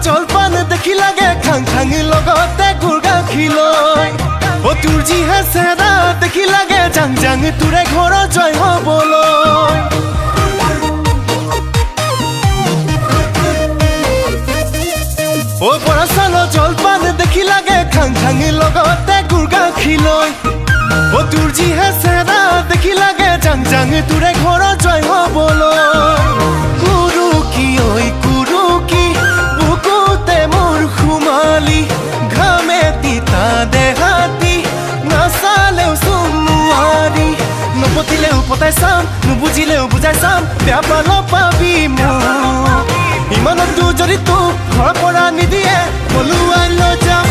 জলপান দেখি লাগে খাং খাঙি লগতে গুৰ গাখীৰ লৈ ও তোৰ যিহে চেৰা দেখি লাগে জাং জাং তোৰে ঘৰ জয় হ'বলৈ ও বৰা চাউল জলপান দেখি লাগে খাং খাঙি লগতে গুৰ গাখীৰ লৈ ও তোৰ যিহে চেৰা দেখি লাগে জাং জাং তোৰে ঘৰ জয় হ'বলৈ কুৰুকি ঐ কুৰুকি বুকুতে মোৰ খুমালি ঘামে তিতা দেহাতি নাচালেও চোন নোৱাৰি নপতিলেও পতাই চাম নুবুজিলেও বুজাই চাম বেয়া পাল পাবি মোক ইমানতো যদি তোক ঘৰৰ পৰা নিদিয়ে পলুৱাই লৈ যাম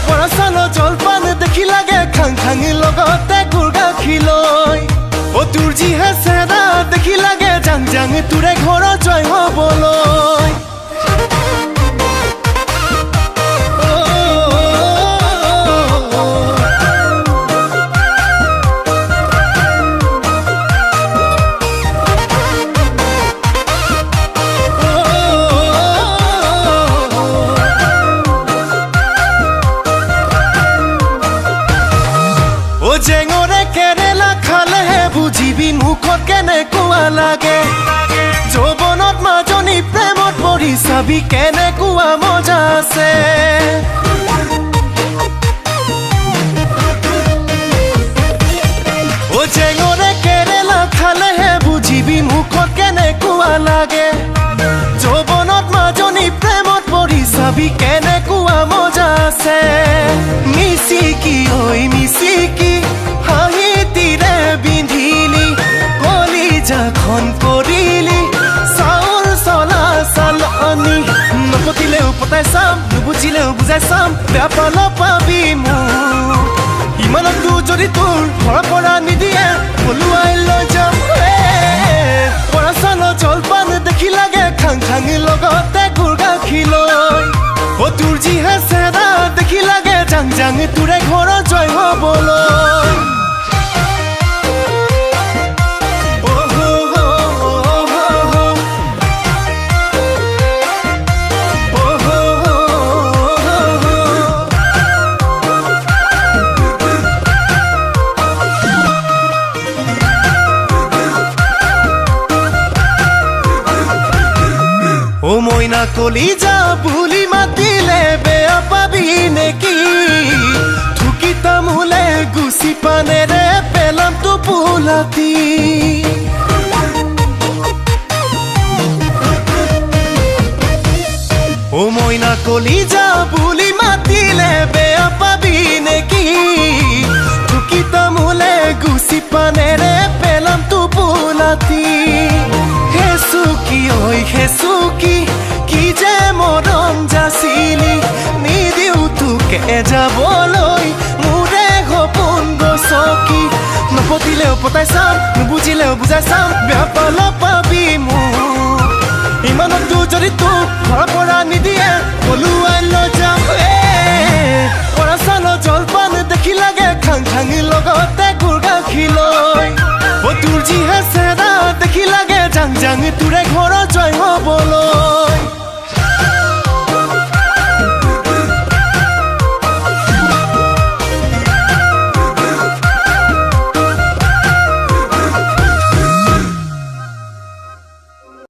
বৰা চাউল জলপান দেখি লাগে খাং খাঙি লগতে গুৰ গাখীৰ লৈ ও তোৰ যিহে চেৰা দেখি লাগে জাং জাং তোৰে ঘৰ জয় হ'বলৈ জেঙৰে কেৰেলা খালেহে বুজিবি মুখত কেনেকুৱা লাগে যৌৱনত মাজনী প্ৰেমত পৰি চাবি কেনেকুৱা মজা আছে ও জেঙৰে কেৰেলা খালেহে বুজিবি মুখত কেনেকুৱা লাগে যৌৱনত মাজনী প্ৰেমত পৰি চাবি কেনেকুৱা মজা আছে মিচিকি ঐ মিচিকি হাঁহি তিৰে বিন্ধিলি কলিজাখন কৰিলি চাউল চলা চালনি নপতিলেও পতাই চাম নুবুজিলেও বুজাই চাম বেয়া পাল পাবি মোক ইমানতো যদি তোৰ ঘৰৰ পৰা নিদিয়ে পলুৱাই লৈ যাম বৰা চাউল জলপান দেখি লাগে খাং খাঙি লগতে গুৰ গাখীৰ লৈ ও তোৰ যিহে চেৰা দেখি লাগে জাং জাং তোৰে ঘৰ জয় হ'বলৈ ও মইনা কলিজা বুলি মাতিলে বেয়া পাবি নেকি থুকি তামোলে গুচি পানেৰে পেলাম টোপোলাতি ও মইনা কলিজা বুলি মাতিলে বেয়া পাবি নেকি থুকি তামোলে গুচি পানেৰে পেলাম টোপোলাতি হেচুকি ঐ হেচুকি কি যে মৰম যাচিলি নিদিও তোকে যাবলৈ মোৰে সপোন গছকি নপতিলেও পতাই চাম নুবুজিলেও বুজাই চাম বেয়া পাল পাবি মোক ইমানতো যদি তোক ঘৰৰ পৰা নিদিয়ে পলুৱাই লৈ যাম বৰা চাউল জলপান দেখি লাগে খাং খাঙি লগতে গুৰ গাখীৰ লৈ ও তোৰ যিহে চেৰা দেখি লাগে জাং জাং তোৰে ঘৰ জয় হ'বলৈ